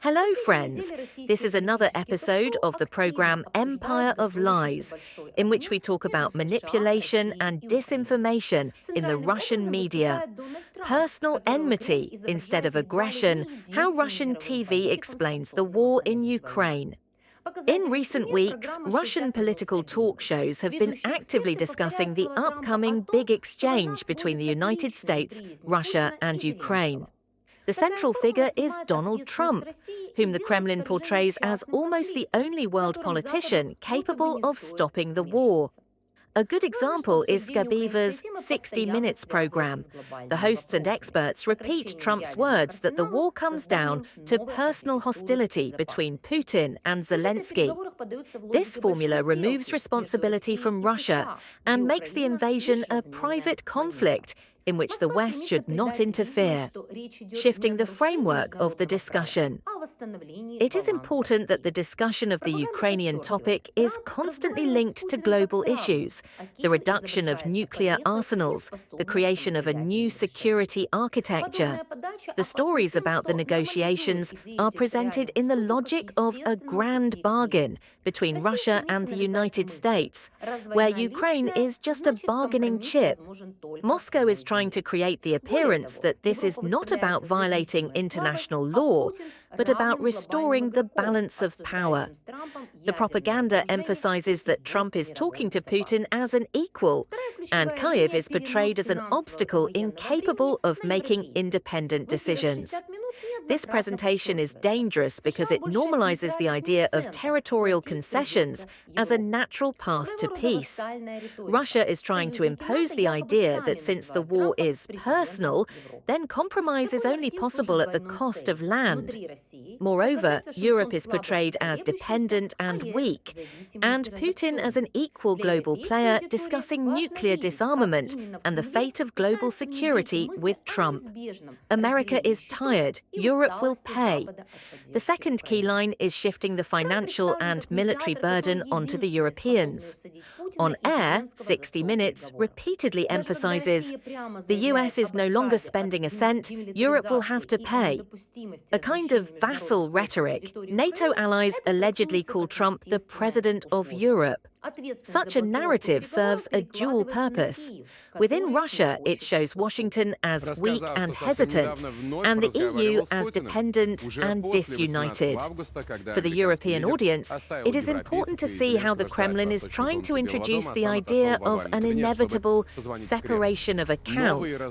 Hello, friends. This is another episode of the program Empire of Lies, in which we talk about manipulation and disinformation in the Russian media. Personal enmity instead of aggression, how Russian TV explains the war in Ukraine. In recent weeks, Russian political talk shows have been actively discussing the upcoming big exchange between the United States, Russia, and Ukraine. The central figure is Donald Trump, whom the Kremlin portrays as almost the only world politician capable of stopping the war. A good example is Skabeeva's 60 Minutes program. The hosts and experts repeat Trump's words that the war comes down to personal hostility between Putin and Zelensky. This formula removes responsibility from Russia and makes the invasion a private conflict in which the West should not interfere, shifting the framework of the discussion. It is important that the discussion of the Ukrainian topic is constantly linked to global issues, the reduction of nuclear arsenals, the creation of a new security architecture. The stories about the negotiations are presented in the logic of a grand bargain between Russia and the United States, where Ukraine is just a bargaining chip. Moscow is trying to create the appearance that this is not about violating international law, but about restoring the balance of power. The propaganda emphasizes that Trump is talking to Putin as an equal, and Kyiv is portrayed as an obstacle incapable of making independent decisions. This presentation is dangerous because it normalizes the idea of territorial concessions as a natural path to peace. Russia is trying to impose the idea that since the war is personal, then compromise is only possible at the cost of land. Moreover, Europe is portrayed as dependent and weak, and Putin as an equal global player discussing nuclear disarmament and the fate of global security with Trump. America is tired. Europe will pay. The second key line is shifting the financial and military burden onto the Europeans. On air, 60 Minutes repeatedly emphasizes, the US is no longer spending a cent, Europe will have to pay. A kind of vassal rhetoric. NATO allies allegedly call Trump the President of Europe. Such a narrative serves a dual purpose. Within Russia, it shows Washington as weak and hesitant, and the EU as dependent and disunited. For the European audience, it is important to see how the Kremlin is trying to introduce the idea of an inevitable separation of accounts.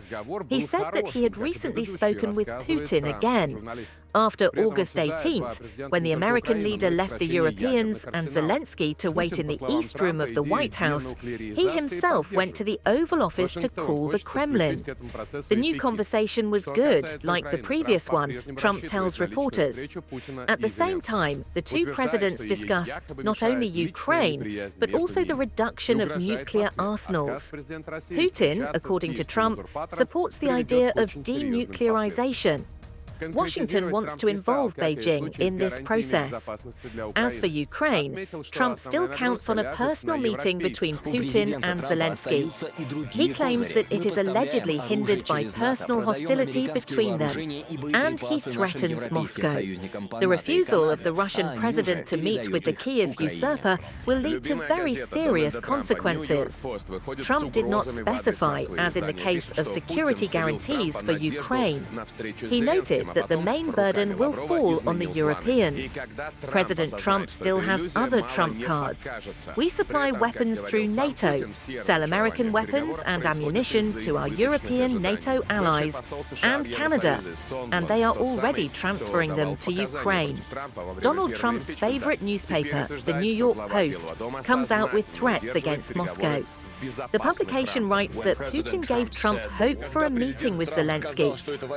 He said that he had recently spoken with Putin again. After August 18th, when the American leader left the Europeans and Zelensky to wait in the East Room of the White House, he himself went to the Oval Office to call the Kremlin. The new conversation was good, like the previous one, Trump tells reporters. At the same time, the two presidents discuss not only Ukraine, but also the reduction of nuclear arsenals. Putin, according to Trump, supports the idea of denuclearization. Washington wants to involve Beijing in this process. As for Ukraine, Trump still counts on a personal meeting between Putin and Zelensky. He claims that it is allegedly hindered by personal hostility between them, and he threatens Moscow. The refusal of the Russian president to meet with the Kyiv usurper will lead to very serious consequences. Trump did not specify, as in the case of security guarantees for Ukraine. He noted that the main burden will fall on the Europeans. President Trump still has other trump cards. We supply weapons through NATO, sell American weapons and ammunition to our European NATO allies and Canada, and they are already transferring them to Ukraine. Donald Trump's favorite newspaper, the New York Post, comes out with threats against Moscow. The publication writes that Putin gave Trump hope for a meeting with Zelensky,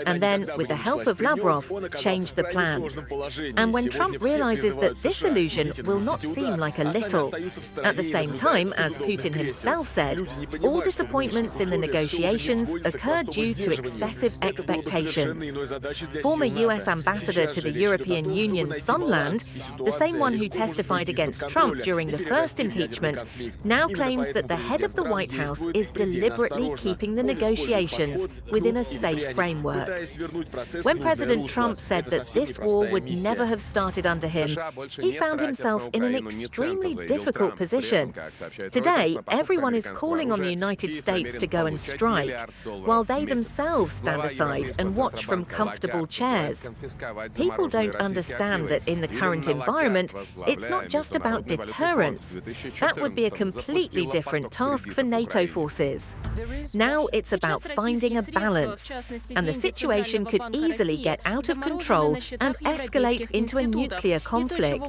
and then, with the help of Lavrov, changed the plans. And when Trump realizes that this illusion will not seem like a little, at the same time, as Putin himself said, all disappointments in the negotiations occurred due to excessive expectations. Former US ambassador to the European Union, Sondland, the same one who testified against Trump during the first impeachment, now claims that the head of the White House is deliberately keeping the negotiations within a safe framework. When President Trump said that this war would never have started under him, he found himself in an extremely difficult position. Today, everyone is calling on the United States to go and strike, while they themselves stand aside and watch from comfortable chairs. People don't understand that in the current environment, it's not just about deterrence. That would be a completely different task for NATO forces. Now it's about finding a balance, and the situation could easily get out of control and escalate into a nuclear conflict.